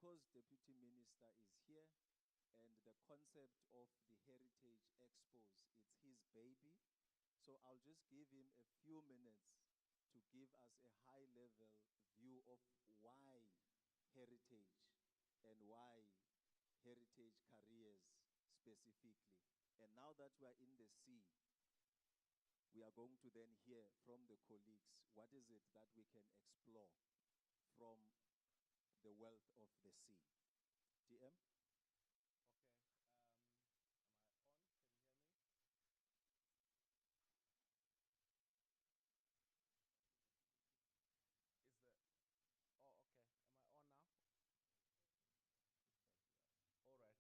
because Deputy Minister is here and the concept of the Heritage Expos, it's his baby. So I'll just give him a few minutes to give us a high-level view of why heritage and why heritage careers specifically. And now that we are in the sea, we are going to then hear from the colleagues, what is it that we can explore from the wealth of the sea? DM? Okay, am I on? Can you hear me? Is the, oh, okay, am I on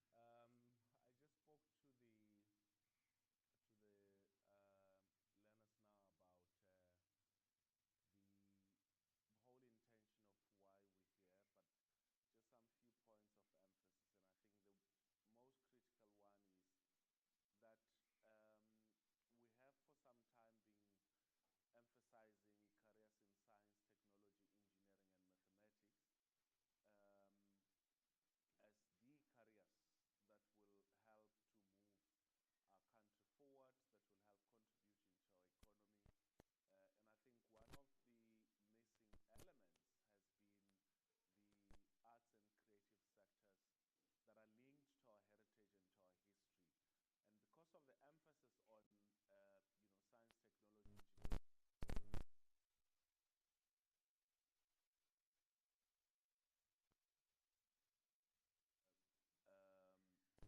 now? All right, thank you. I just spoke to the learners now about the whole intention of why we're here, but just some few points of emphasis, and I think the most critical one is that we have for some time been emphasizing careers in science, technology, engineering,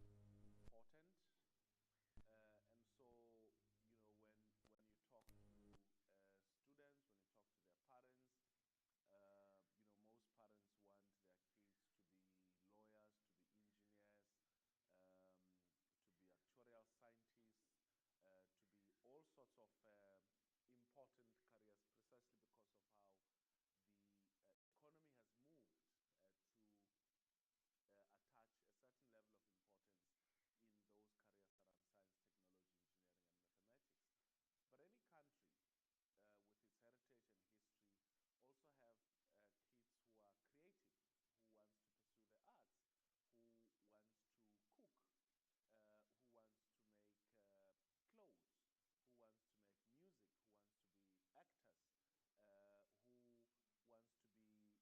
and mathematics as the careers that will help to move our country forward, that will help contribute into our economy. And I think one of the missing elements has been the arts and creative sectors that are linked to our heritage and to our history. And because of the emphasis on science, technology, engineering, important. And so, when you talk to students, when you talk to their parents, most parents want their kids to be lawyers, to be engineers, to be actuarial scientists, to be all sorts of important careers, precisely because of how the economy has moved to attach a certain level of importance in those careers around science, technology, engineering, and mathematics. But any country with its heritage and history also have kids who are creative, who wants to pursue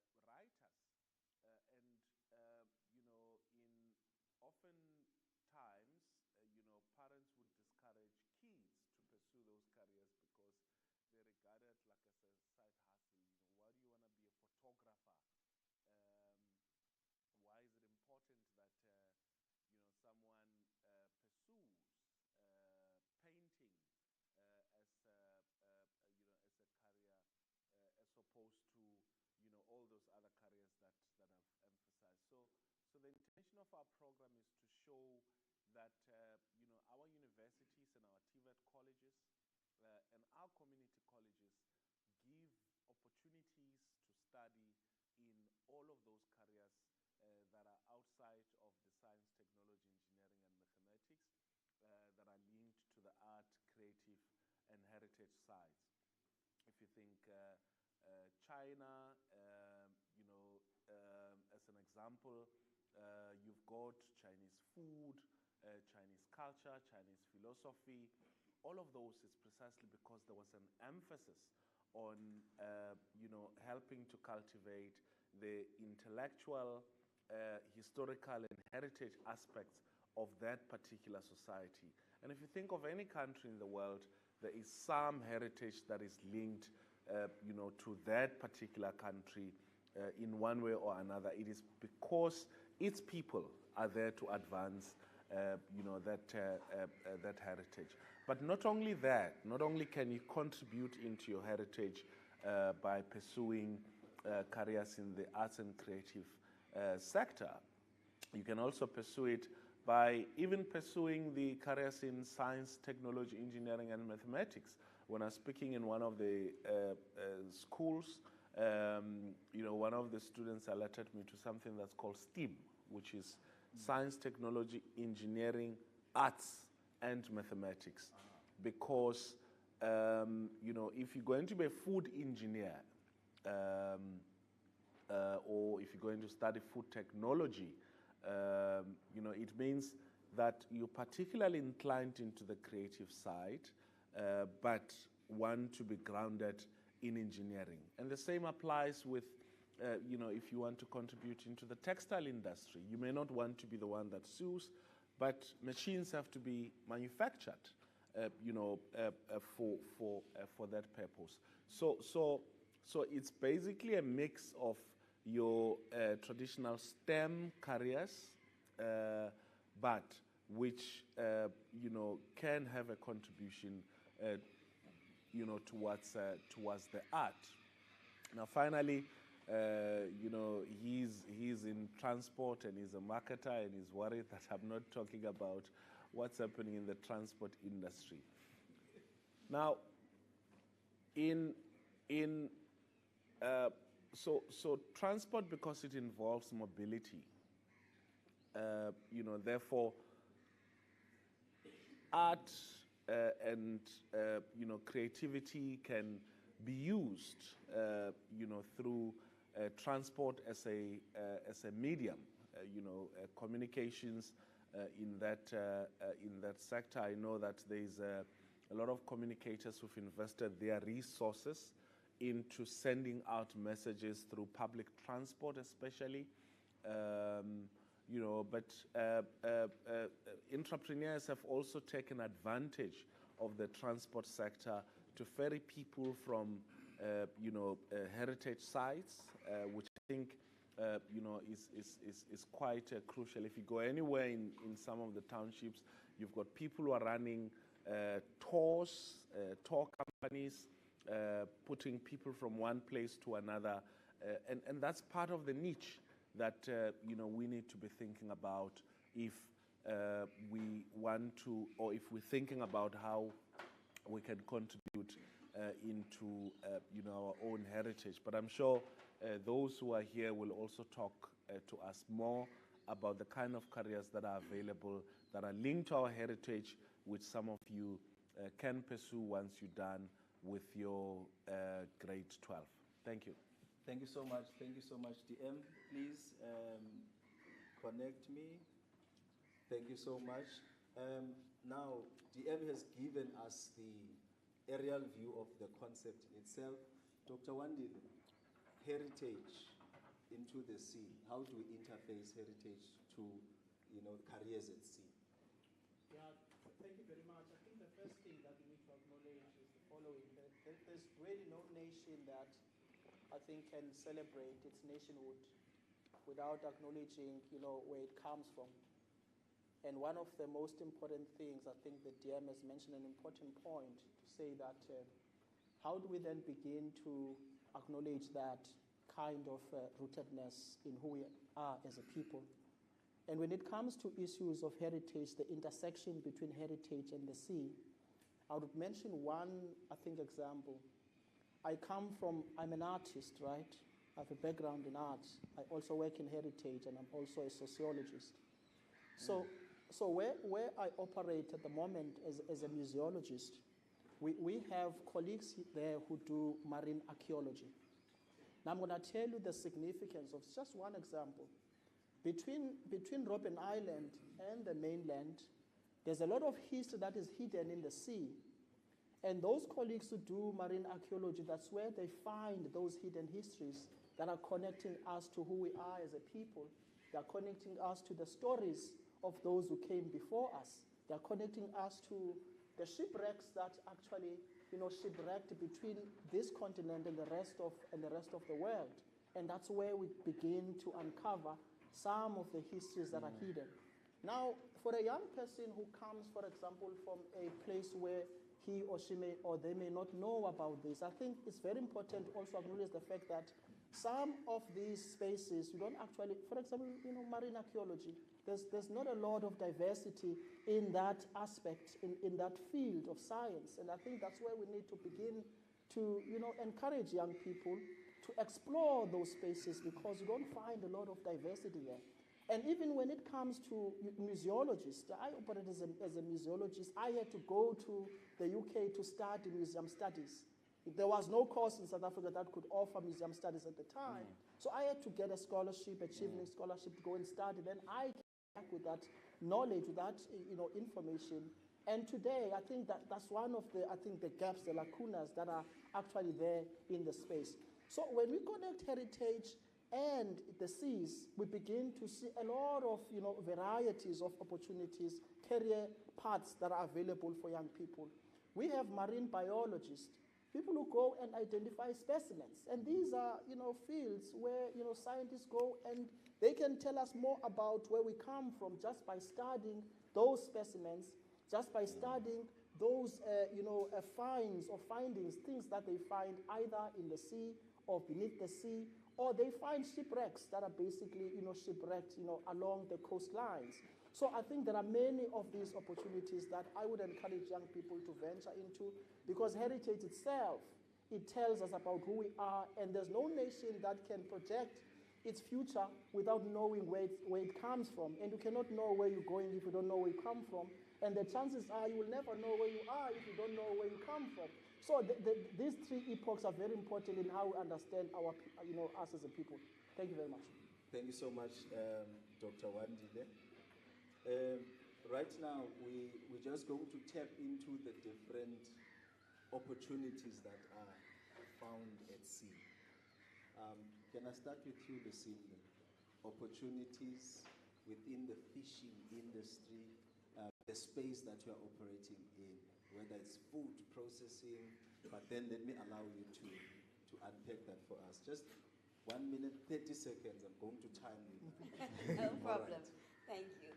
the arts, who wants to cook, who wants to make clothes, who wants to make music, who wants to be actors, who wants to be writers. In often times, parents would discourage kids to pursue those careers because they regard it like as a side hustle. Why do you want to be a photographer? Why is it important that someone pursues painting as a career, as opposed to all those other careers that I've emphasized. So the intention of our program is to show that our universities and our TVET colleges and our community colleges give opportunities to study in all of those careers that are outside of the science, technology, engineering, and mathematics that are linked to the art, creative, and heritage sides. If you think China, as an example, you've got Chinese food, Chinese culture, Chinese philosophy. All of those is precisely because there was an emphasis on, helping to cultivate the intellectual, historical, and heritage aspects of that particular society. And if you think of any country in the world, there is some heritage that is linked, to that particular country in one way or another. It is because its people are there to advance, that heritage. But not only that, not only can you contribute into your heritage by pursuing careers in the arts and creative sector, you can also pursue it by even pursuing the careers in science, technology, engineering, and mathematics. When I was speaking in one of the schools, one of the students alerted me to something that's called STEAM, which is science, technology, engineering, arts, and mathematics. Because, if you're going to be a food engineer, or if you're going to study food technology, it means that you're particularly inclined into the creative side, but want to be grounded in engineering. And the same applies with, if you want to contribute into the textile industry. You may not want to be the one that sews, but machines have to be manufactured, for that purpose. So it's basically a mix of your traditional STEM careers, but which can have a contribution, towards the art. Now, finally, he's in transport and he's a marketer and he's worried that I'm not talking about what's happening in the transport industry. Now, so transport, because it involves mobility, therefore, art and creativity can be used, through transport as a medium, communications in that sector. I know that there's a lot of communicators who've invested their resources into sending out messages through public transport, especially. But entrepreneurs have also taken advantage of the transport sector to ferry people from, heritage sites, which I think, is quite crucial. If you go anywhere in some of the townships, you've got people who are running tour companies, putting people from one place to another, and that's part of the niche that we need to be thinking about if we want to, or if we're thinking about how we can contribute into our own heritage. But I'm sure those who are here will also talk to us more about the kind of careers that are available that are linked to our heritage, which some of you can pursue once you're done with your grade 12. Thank you. Thank you so much. Thank you so much, DM. Please connect me. Thank you so much. Now, DM has given us the aerial view of the concept itself. Dr. Wandile, heritage into the sea. How do we interface heritage to, careers at sea? Yeah, thank you very much. I think the first thing that we need to acknowledge is the following. There's really no nation that I think can celebrate its nationhood without acknowledging, where it comes from. And one of the most important things, I think the DM has mentioned an important point to say that how do we then begin to acknowledge that kind of rootedness in who we are as a people? And when it comes to issues of heritage, the intersection between heritage and the sea, I would mention one, I think, example. I'm an artist, right? I have a background in art. I also work in heritage, and I'm also a sociologist. So where I operate at the moment as a museologist, we have colleagues there who do marine archaeology. Now I'm going to tell you the significance of just one example. Between Robben Island and the mainland, there's a lot of history that is hidden in the sea. And those colleagues who do marine archaeology, that's where they find those hidden histories that are connecting us to who we are as a people. They're connecting us to the stories of those who came before us. They're connecting us to the shipwrecks that actually, shipwrecked between this continent and the rest of the world. And that's where we begin to uncover some of the histories that are hidden. Now, for a young person who comes, for example, from a place where he or she may or they may not know about this, I think it's very important to also acknowledge the fact that some of these spaces, you don't actually, for example, marine archaeology, there's not a lot of diversity in that aspect, in that field of science. And I think that's where we need to begin to, encourage young people to explore those spaces, because you don't find a lot of diversity there. And even when it comes to museologists, I operate as a museologist. I had to go to the UK to study museum studies. There was no course in South Africa that could offer museum studies at the time. So I had to get a scholarship, a Chevening scholarship to go and study. Then I came back with that knowledge, with that information. And today, I think that's one of the gaps, the lacunas that are actually there in the space. So when we connect heritage and the seas, we begin to see a lot of varieties of opportunities, career paths that are available for young people. We have marine biologists, people who go and identify specimens. And these are fields where scientists go and they can tell us more about where we come from just by studying those specimens, just by studying those finds or findings, things that they find either in the sea or beneath the sea, or they find shipwrecks that are basically shipwrecked along the coastlines. So I think there are many of these opportunities that I would encourage young people to venture into, because heritage itself, it tells us about who we are, and there's no nation that can project its future without knowing where it comes from. And you cannot know where you're going if you don't know where you come from. And the chances are you will never know where you are if you don't know where you come from. So these three epochs are very important in how we understand us as a people. Thank you very much. Thank you so much, Dr. Wandile. Right now, we're just going to tap into the different opportunities that are found at sea. Can I start with you, Lucinda? Opportunities within the fishing industry, the space that you are operating in, whether it's food processing, but then let me allow you to unpack that for us. Just 1 minute, 30 seconds, I'm going to time you. No problem. Thank you.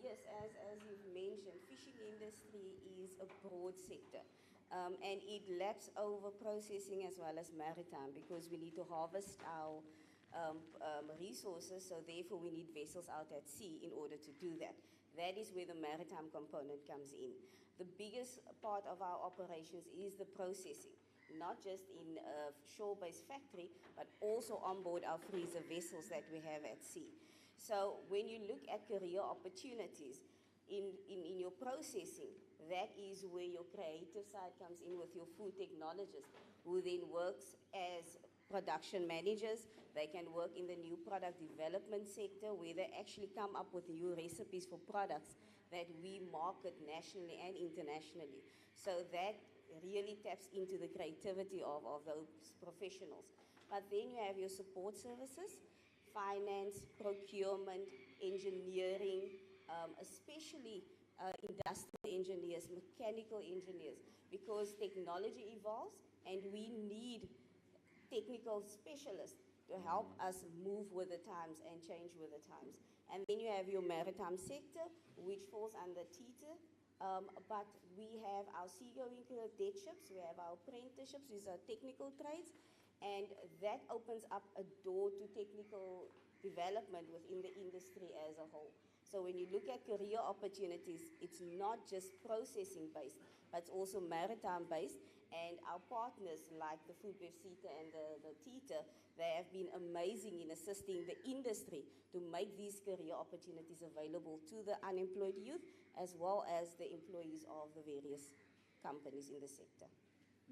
Yes, as you've mentioned, fishing industry is a broad sector. And it laps over processing as well as maritime, because we need to harvest our resources, so therefore we need vessels out at sea in order to do that. That is where the maritime component comes in. The biggest part of our operations is the processing, not just in a shore-based factory, but also on board our freezer vessels that we have at sea. So when you look at career opportunities in your processing, that is where your creative side comes in with your food technologists, who then works as production managers. They can work in the new product development sector, where they actually come up with new recipes for products that we market nationally and internationally. So that really taps into the creativity of those professionals. But then you have your support services, finance, procurement, engineering, especially industrial engineers, mechanical engineers, because technology evolves and we need technical specialists to help us move with the times and change with the times. And then you have your maritime sector, which falls under TETA, but we have our seagoing cadetships, we have our apprenticeships, these are technical trades, and that opens up a door to technical development within the industry as a whole. So when you look at career opportunities, it's not just processing based, but it's also maritime based. And our partners like the Food Befsita and the TETA, they have been amazing in assisting the industry to make these career opportunities available to the unemployed youth, as well as the employees of the various companies in the sector.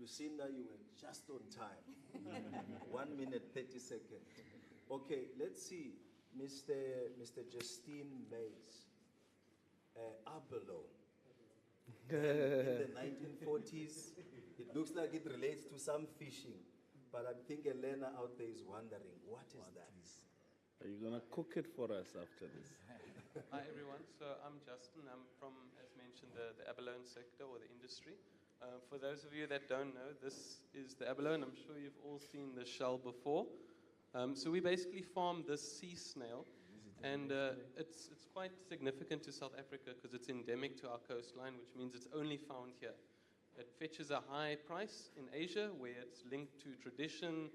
Lucinda, you were just on time. 1 minute, 30 seconds. Okay, let's see. Mr. Justine Mays, Abelo. In the 1940s, it looks like it relates to some fishing, but I think Elena out there is wondering, what is that? Are you going to cook it for us after this? Hi everyone, so I'm Justin. I'm from, as mentioned, the abalone sector or the industry. For those of you that don't know, this is the abalone. I'm sure you've all seen the shell before. So we basically farm this sea snail, and it's quite significant to South Africa because it's endemic to our coastline, which means it's only found here. It fetches a high price in Asia, where it's linked to tradition,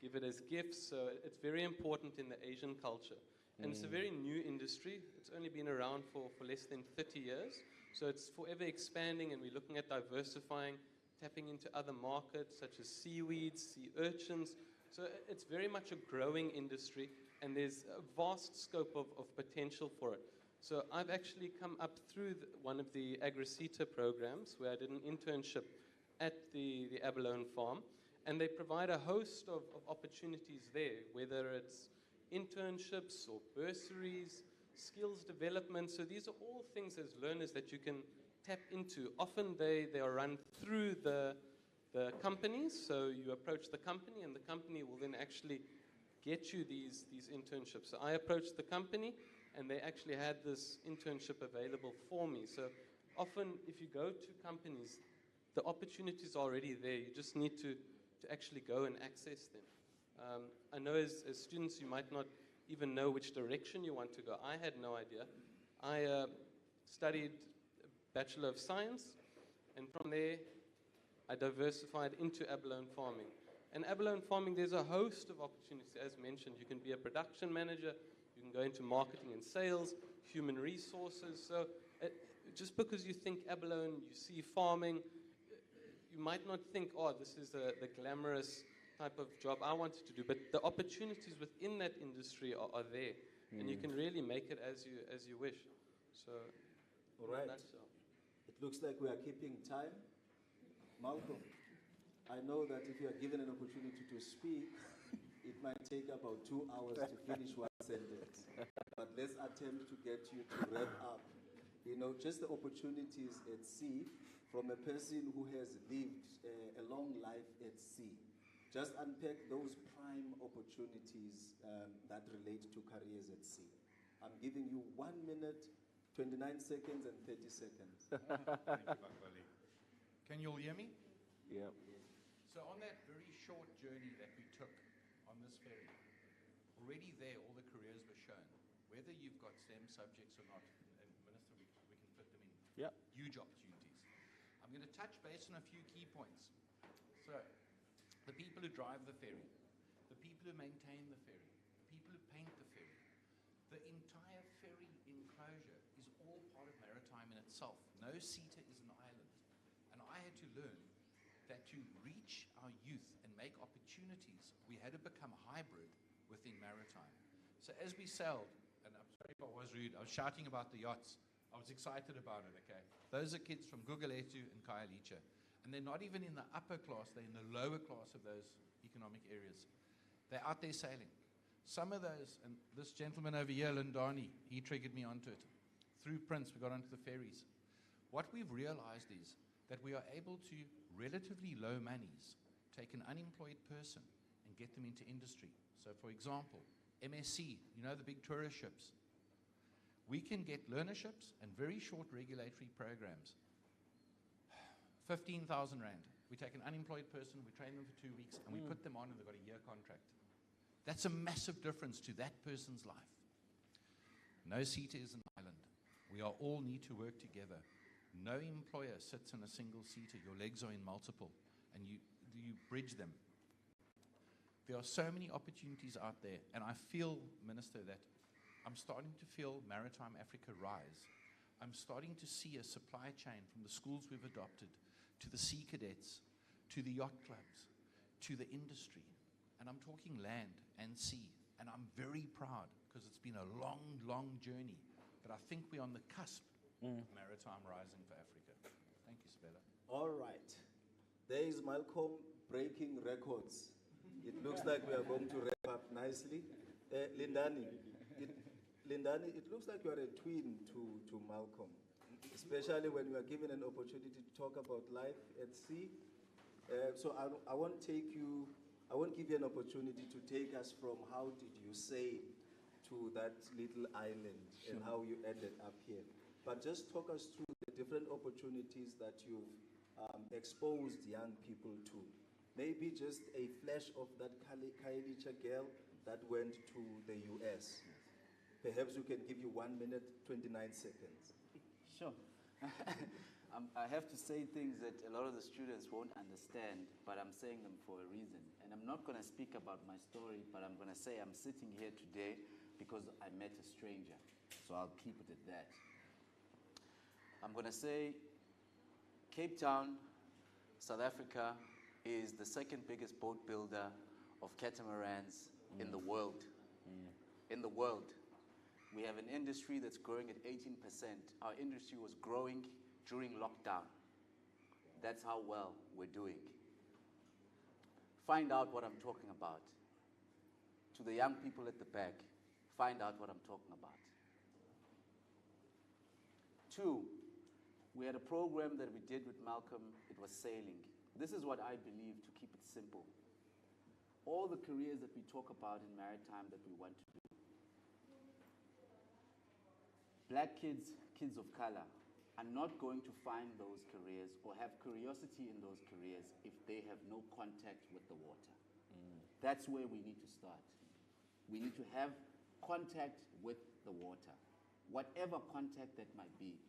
give it as gifts, so it's very important in the Asian culture. And it's a very new industry. It's only been around for less than 30 years, so it's forever expanding, and we're looking at diversifying, tapping into other markets such as seaweeds, sea urchins. So it's very much a growing industry, and there's a vast scope of potential for it. So I've actually come up through one of the AgriCita programs where I did an internship at the abalone farm, and they provide a host of opportunities there, whether it's internships or bursaries, skills development. So these are all things as learners that you can tap into. Often they are run through the companies, so you approach the company and the company will then actually get you these internships. So I approached the company and they actually had this internship available for me. So often if you go to companies, the opportunities are already there. You just need to actually go and access them. I know as students you might not even know which direction you want to go. I had no idea. I studied Bachelor of Science, and from there I diversified into abalone farming. And abalone farming, there's a host of opportunities. As mentioned, you can be a production manager, you can go into marketing and sales, human resources. So just because you think abalone, you see farming, you might not think, oh, this is the glamorous type of job I wanted to do, but the opportunities within that industry are there, and you can really make it as you wish. So, All right. It looks like we are keeping time. Malcolm, I know that if you are given an opportunity to speak, it might take about 2 hours to finish one sentence. But let's attempt to get you to wrap up. You know, just the opportunities at sea from a person who has lived a long life at sea. Just unpack those prime opportunities that relate to careers at sea. I'm giving you 1 minute, 29 seconds, and 30 seconds. Thank you, Bakwali. Can you all hear me? Yeah. So on that very short journey that we took on this ferry, already there all the careers were shown. Whether you've got STEM subjects or not, and Minister, we can put them in. Yeah. Huge opportunities. I'm going to touch base on a few key points. So, the people who drive the ferry, the people who maintain the ferry, the people who paint the ferry, the entire ferry enclosure is all part of maritime in itself. No CETA is an island. And I had to learn that to reach our youth and make opportunities, we had to become hybrid within maritime. So as we sailed, and I'm sorry if I was rude, I was shouting about the yachts. I was excited about it, okay? Those are kids from Gugulethu and Khayelitsha. And they're not even in the upper class, they're in the lower class of those economic areas. They're out there sailing. Some of those, and this gentleman over here, Lindani, he triggered me onto it. Through Prince, we got onto the ferries. What we've realized is that we are able to, relatively low monies, take an unemployed person and get them into industry. So for example, MSC, you know the big tourist ships. We can get learnerships and very short regulatory programs. 15,000 Rand. We take an unemployed person, we train them for 2 weeks, and we put them on and they've got a year contract. That's a massive difference to that person's life. No CETA is an island. We all need to work together. No employer sits in a single CETA. Your legs are in multiple, and you bridge them. There are so many opportunities out there, and I feel, Minister, that I'm starting to feel Maritime Africa rise. I'm starting to see a supply chain from the schools we've adopted to the sea cadets, to the yacht clubs, to the industry. And I'm talking land and sea. And I'm very proud because it's been a long, long journey. But I think we're on the cusp of maritime rising for Africa. Thank you, Sibela. All right. There is Malcolm breaking records. It looks like we are going to wrap up nicely. Lindani, it looks like you are a twin to Malcolm, especially when you are given an opportunity to talk about life at sea. So I won't give you an opportunity to take us from how did you sail to that little island and how you ended up here. But just talk us through the different opportunities that you've exposed young people to. Maybe just a flash of that Khayelitsha girl that went to the US. Perhaps we can give you 1 minute, 29 seconds. Sure. I have to say things that a lot of the students won't understand, but I'm saying them for a reason. And I'm not going to speak about my story, but I'm going to say I'm sitting here today because I met a stranger. So I'll keep it at that. I'm going to say Cape Town, South Africa, is the second biggest boat builder of catamarans in the world. In the world. We have an industry that's growing at 18%. Our industry was growing during lockdown. That's how well we're doing. Find out what I'm talking about. To the young people at the back, find out what I'm talking about. 2, we had a program that we did with Malcolm. It was sailing. This is what I believe, to keep it simple. All the careers that we talk about in maritime that we want to do. Black kids, kids of color, are not going to find those careers or have curiosity in those careers if they have no contact with the water. That's where we need to start. We need to have contact with the water, whatever contact that might be.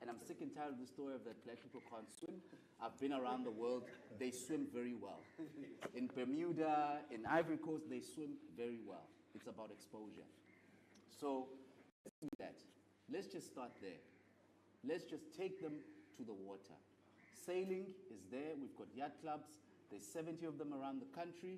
And I'm sick and tired of the story of that black people can't swim. I've been around the world. They swim very well. In Bermuda, in Ivory Coast, they swim very well. It's about exposure. So let's do that. Let's just start there. Let's just take them to the water. Sailing is there. We've got yacht clubs. There's 70 of them around the country.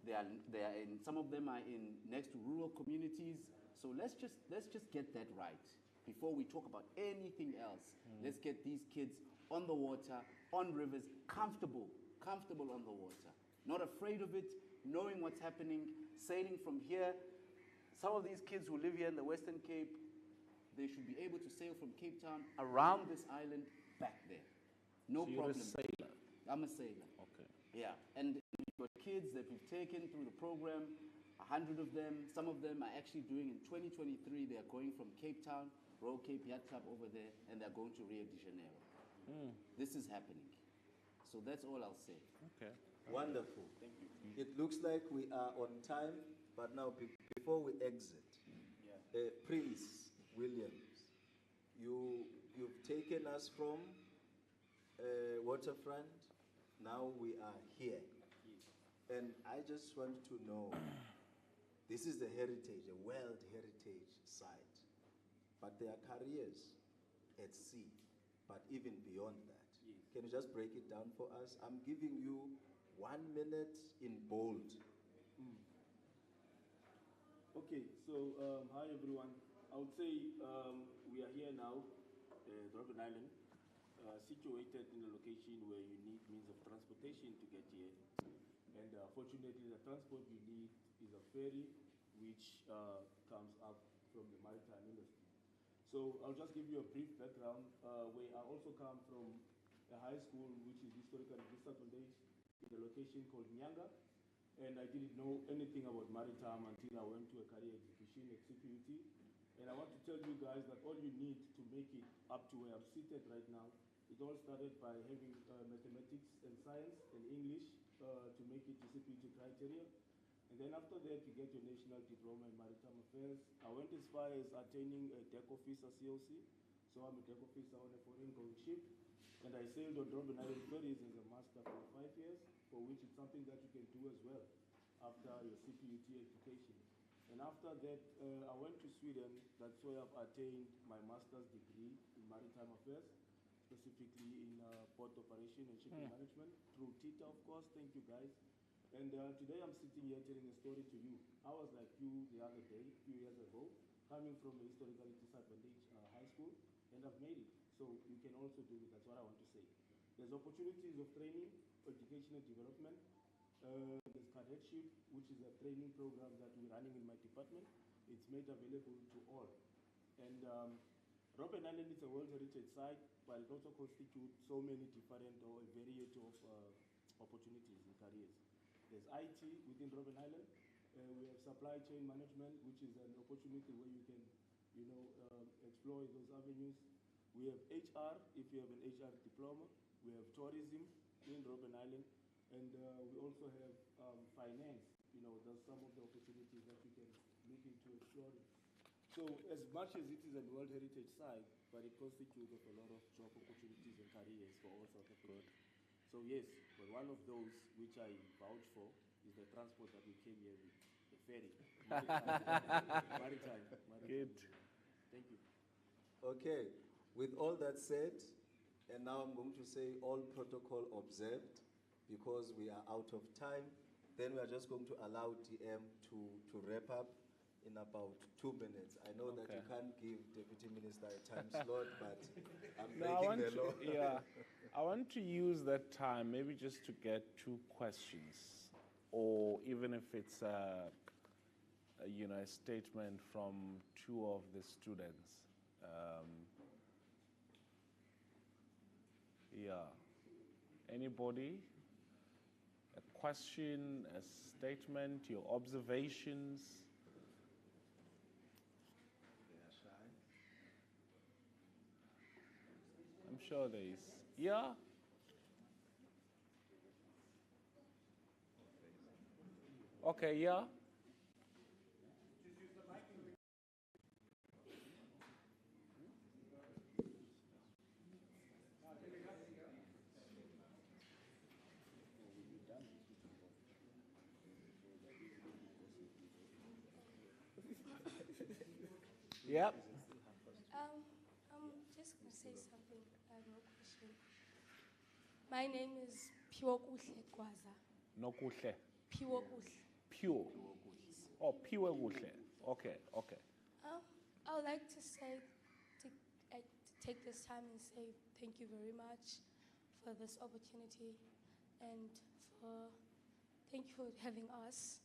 They are in, some of them are in next to rural communities. So let's just get that right before we talk about anything else. Let's get these kids on the water, on rivers, comfortable on the water. Not afraid of it, knowing what's happening, sailing from here. Some of these kids who live here in the Western Cape, they should be able to sail from Cape Town around this island back there. No So problem. you're a sailor? I'm a sailor. Okay. Yeah, and we've got kids that we've taken through the program, 100 of them. Some of them are actually doing in 2023, they are going from Cape Town, Royal Cape Yacht Club over there, and they're going to Rio de Janeiro. This is happening. So that's all I'll say. Okay. Wonderful. Thank you. It looks like we are on time, but now before we exit, Prince Williams, you've taken us from waterfront. Now we are here. And I just want to know, this is the heritage, a World Heritage Site, but there are careers at sea, but even beyond that. Can you just break it down for us? I'm giving you 1 minute in bold. Okay, so hi everyone. I would say we are here now, Robben Island, situated in a location where you need means of transportation to get here. And fortunately, the transport you need is a ferry, which comes up from the maritime industry. So I'll just give you a brief background, where I also come from a high school, which is historically disadvantaged, in a location called Nyanga. And I didn't know anything about maritime until I went to a career exhibition at CPUT. And I want to tell you guys that all you need to make it up to where I'm seated right now, it all started by having mathematics and science and English to make it to CPUT criteria. And then after that, you get your national diploma in maritime affairs. I went as far as attaining a deck officer COC. So I'm a deck officer on a foreign going ship. And I sailed on Robben Island ferries as a master for 5 years, for which it's something that you can do as well after your CPUT education. And after that, I went to Sweden. That's where I've attained my master's degree in maritime affairs, specifically in port operation and shipping management through TITA, of course. Thank you, guys. And today I'm sitting here telling a story to you. I was like you the other day, a few years ago, coming from a historically disadvantaged high school, and I've made it. So you can also do it. That's what I want to say. There's opportunities of training, education and development. There's cadetship, which is a training program that we're running in my department. It's made available to all. And Robben Island is a World Heritage Site, but it also constitutes so many different or a variety of opportunities and careers. There's IT within Robben Island. We have supply chain management, which is an opportunity where you can, explore those avenues. We have HR, if you have an HR diploma. We have tourism in Robben Island. And we also have finance. There's some of the opportunities that you can look into exploring. So as much as it is a World Heritage Site, but it constitutes of a lot of job opportunities and careers for all South Africans. So yes, but one of those which I vouch for is the transport that we came here with, the ferry. Maritime. Good. Thank you. Okay, with all that said, and now I'm going to say all protocol observed, because we are out of time. Then we are just going to allow DM to wrap up in about 2 minutes. I know that you Okay. can't give Deputy Minister a time slot, but I'm No, breaking the law. yeah, I want to use that time maybe just to get 2 questions, or even if it's a statement from 2 of the students. Yeah. Anybody? A question, a statement, your observations? I'm sure there is. Yeah? Okay, yeah? Yep. I'm just going to say something. I have no question. My name is Piwokuhle Gwaza. Nokuhle. Piwokuhle. Pure. Oh, pure kuhle. Okay, okay. I would like to say, to take this time and say thank you very much for this opportunity, and thank you for having us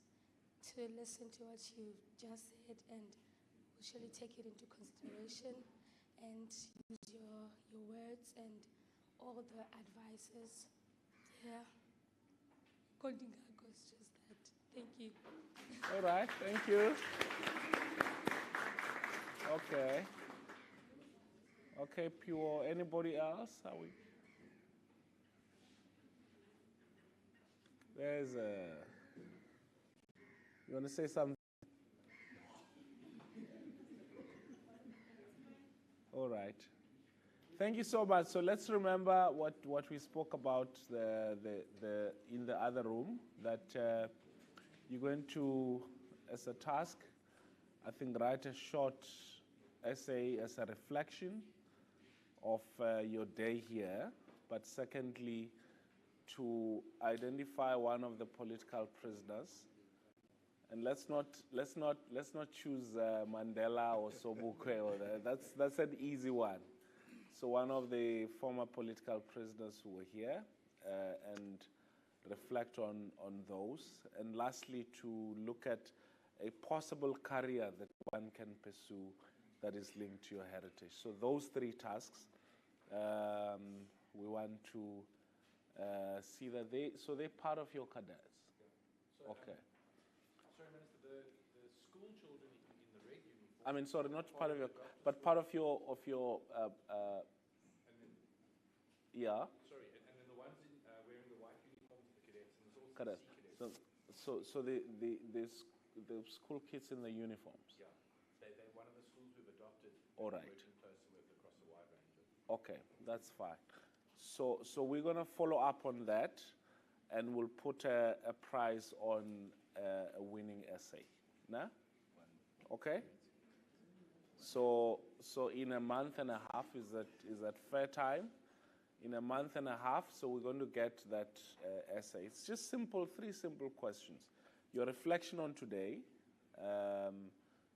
to listen to what you just said, and we'll surely take it into consideration and use your words and all the advices. Yeah. Kondinga goes just that. Thank you. All right, thank you. Okay. Okay, pure. Anybody else? Are we? There's a. You want to say something? All right. Thank you so much. So let's remember what we spoke about in the other room, that you're going to, as a task, I think, write a short essay as a reflection of your day here, but secondly, to identify one of the political prisoners. And let's not choose Mandela or Sobukwe or that's an easy one. So one of the former political prisoners who were here, and reflect on those. And lastly, to look at a possible career that one can pursue that is linked to your heritage. So those 3 tasks, we want to see that they're part of your cadets. So, okay. Sorry, Minister, the school children in the red uniform. I mean, sorry, not part of your, but part of your and then, yeah. Sorry, and then the ones wearing the white uniforms, the cadets, and there's also Correct. the sea cadets. So the school kids in the uniforms. Yeah, they're one of the schools we've adopted. All right. Working closely with across the wide range of. Okay, that's fine. So we're gonna follow up on that, and we'll put a prize on a winning essay. Nah? Okay. So in a month and a half, is that fair time? In a month and a half, so we're going to get that essay. It's just 3 simple questions. Your reflection on today,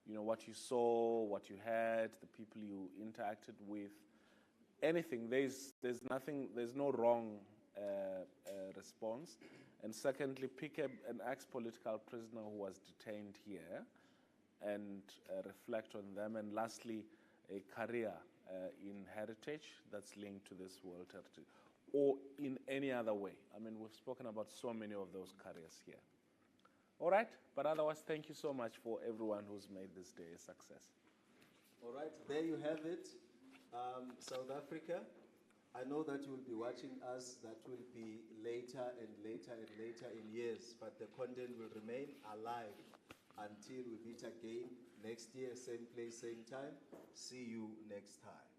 what you saw, what you heard, the people you interacted with, anything. There's no wrong response. And secondly, pick an ex-political prisoner who was detained here and reflect on them. And lastly, a career in heritage that's linked to this World Heritage, or in any other way. I mean, we've spoken about so many of those careers here. All right, but otherwise, thank you so much for everyone who's made this day a success. All right, there you have it. South Africa, I know that you will be watching us. That will be later and later and later in years, but the content will remain alive until we meet again next year, same place, same time. See you next time.